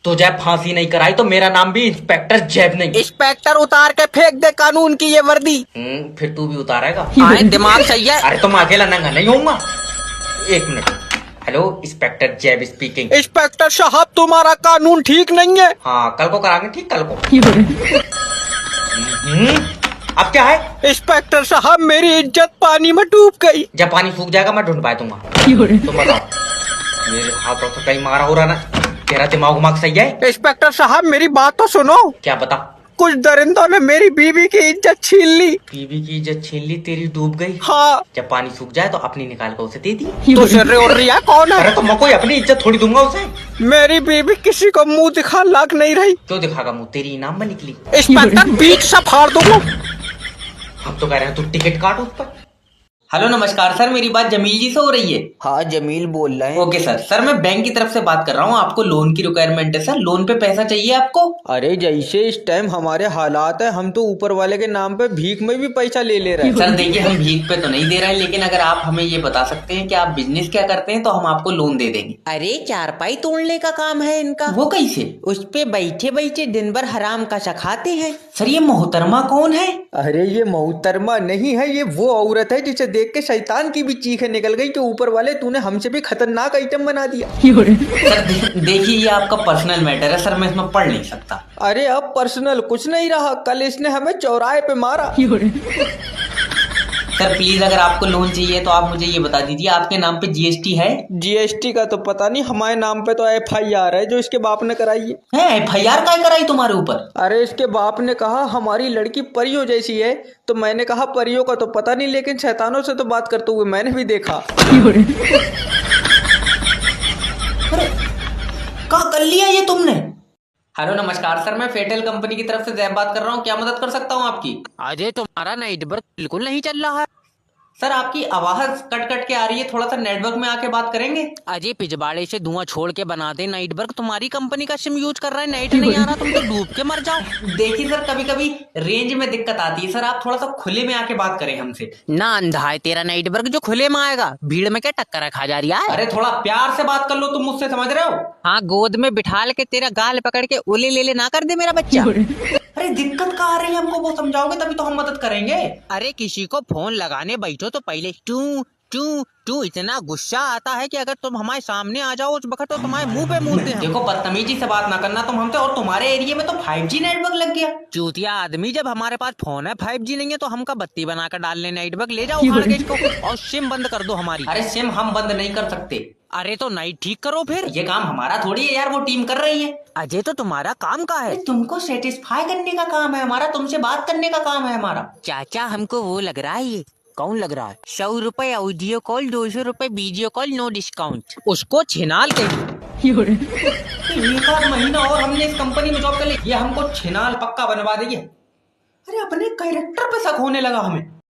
तुझे फांसी नहीं कराई तो मेरा नाम भी इंस्पेक्टर जैब नहीं। इंस्पेक्टर उतार के फेंक दे कानून की ये वर्दी। फिर तू भी उतारेगा? आए दिमाग सही है। अरे तुम अकेला नंगा नहीं होऊंगा। एक मिनट। हेलो, इंस्पेक्टर जैब स्पीकिंग। इंस्पेक्टर साहब तुम्हारा कानून ठीक नहीं है। हाँ, कल को कराएंगे ठीक, कल को। अब क्या है? इंस्पेक्टर साहब मेरी इज्जत पानी में डूब गई। जब पानी सूख जाएगा मैं ढूंढ पाया दूंगा। तुम बताओ, मेरे हाथों से कहीं मारा हो रहा ना? तेरा दिमाग उमाग सही है? इंस्पेक्टर साहब मेरी बात तो सुनो। क्या बता? कुछ दरिंदों ने मेरी बीवी की इज्जत छीन ली। बीवी की इज्जत छीन ली? तेरी डूब गई? हाँ। जब पानी सूख जाए तो अपनी निकाल कर उसे दे दी। तो सिर उड़ रही है कौन है? अरे तो मैं कोई अपनी इज्जत थोड़ी दूंगा उसे। मेरी बीवी किसी को मुंह दिखा लाग नहीं रही। क्यों दिखागा मुंह? तेरी इनाम में निकली। इंस्पेक्टर बीच से फाड़ दूंगा। हम तो कह रहे हैं तू टिकट काट उस पर। हेलो नमस्कार सर, मेरी बात जमील जी से हो रही है? हाँ जमील बोल रहे हैं। ओके सर मैं बैंक की तरफ से बात कर रहा हूँ। आपको लोन की रिक्वायरमेंट है सर। लोन पे पैसा चाहिए आपको? अरे जैसे इस टाइम हमारे हालात है, हम तो ऊपर वाले के नाम पे भीख में भी पैसा ले रहे हैं। सर देखिए, हम भीख पे तो नहीं दे रहे हैं, लेकिन अगर आप हमें ये बता सकते हैं कि आप बिजनेस क्या करते हैं तो हम आपको लोन दे देंगे। अरे चारपाई तोड़ने का काम है इनका। वो कैसे? उस पे बैठे बैठे दिन भर हराम का खाते हैं। सर ये मोहतरमा कौन है? अरे ये मोहतरमा नहीं है, ये वो औरत है जिसे देख के शैतान की भी चीखें निकल गई कि ऊपर वाले तूने हमसे भी खतरनाक आइटम बना दिया। सर देखिए, ये आपका पर्सनल मैटर है सर, मैं इसमें पढ़ नहीं सकता। अरे अब पर्सनल कुछ नहीं रहा, कल इसने हमें चौराहे पे मारा। सर प्लीज, अगर आपको लोन चाहिए तो आप मुझे ये बता दीजिए, आपके नाम पे जीएसटी है? जीएसटी का तो पता नहीं, हमारे नाम पे तो FIR है जो इसके बाप ने कराई है। FIR काय कराई तुम्हारे ऊपर? अरे इसके बाप ने कहा हमारी लड़की परियों जैसी है, तो मैंने कहा परियों का तो पता नहीं, लेकिन शैतानों से तो बात करते हुए मैंने भी देखा। अरे कहाँ कर लिया ये तुमने? हेलो नमस्कार सर, मैं फेटल कंपनी की तरफ से जैब बात कर रहा हूँ। क्या मदद कर सकता हूँ आपकी? अजय तुम्हारा नेटवर्क बिल्कुल नहीं चल रहा है। सर आपकी आवाज कट कट के आ रही है, थोड़ा सा नेटवर्क में आके बात करेंगे? अजय पिछवाड़े से धुआं छोड़ के बना दे नेटवर्क। तुम्हारी कंपनी का सिम यूज कर रहा है, नेट नहीं आ रहा, तुम तो डूब के मर जाओ। देखिए सर, कभी कभी रेंज में दिक्कत आती है सर, आप थोड़ा सा खुले में आके बात करें हमसे। ना अंधा है तेरा नेटवर्क जो खुले में आएगा, भीड़ में क्या टक्कर खा जा रही है। अरे थोड़ा प्यार से बात कर लो, तुम मुझसे समझ रहे हो? हाँ, गोद में बिठाल के तेरा गाल पकड़ के ओले ले ना कर दे मेरा बच्चा। अरे दिक्कत कहाँ आ रही है, हमको वो समझाओगे तभी तो हम मदद करेंगे। अरे किसी को फोन लगाने बैठो तो पहले टू टू टू इतना गुस्सा आता है कि अगर तुम हमारे सामने आ जाओ उस वक्त तो तुम्हारे मुंह पे मूलते हैं। देखो बदतमीजी से बात ना करना तुम हमसे, और तुम्हारे एरिया में तो 5G नेटवर्क लग गया। चूतिया आदमी, जब हमारे पास फोन है 5G नहीं है तो हमका बत्ती बनाकर डालने नेटवर्क ले जाओ उखाड़ के इसको, और सिम बंद कर दो हमारी। अरे सिम हम बंद नहीं कर सकते। अरे तो नाइट ठीक करो फिर। ये काम हमारा थोड़ी है यार, वो टीम कर रही है। अजय तो तुम्हारा काम का है? तुमको सेटिस्फाई करने का काम है हमारा, तुमसे बात करने का काम है हमारा। चाचा हमको वो लग रहा है। ये कौन लग रहा है? 100 रुपए ऑडियो कॉल, 200 रुपए वीडियो कॉल, नो डिस्काउंट। उसको छिनाल के एक आध महीना और हमने इस कंपनी में जॉब कर ली, ये हमको छिनाल पक्का बनवा देगी। अरे अपने कैरेक्टर पे शक होने लगा हमें।